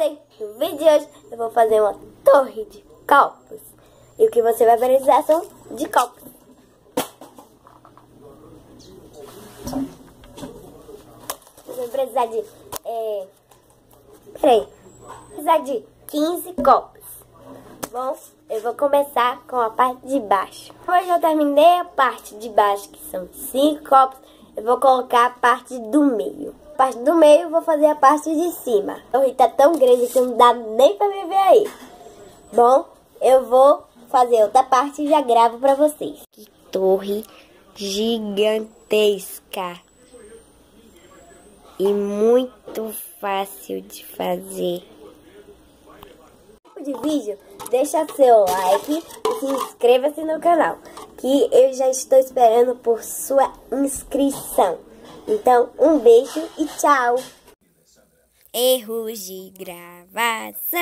vocês, no vídeo de hoje eu vou fazer uma torre de copos. E o que você vai precisar são de copos. Você vai precisar de... precisar de 15 copos. Bom, eu vou começar com a parte de baixo. Depois eu terminei a parte de baixo, que são 5 copos, eu vou colocar a parte do meio. A parte do meio eu vou fazer a parte de cima. A torre tá tão grande que não dá nem pra me ver aí. Bom, eu vou fazer outra parte e já gravo pra vocês. Que torre gigantesca. E muito fácil de fazer. De vídeo, deixa seu like e se inscreva-se no canal, que eu já estou esperando por sua inscrição. Então, um beijo e tchau! Erros de gravação.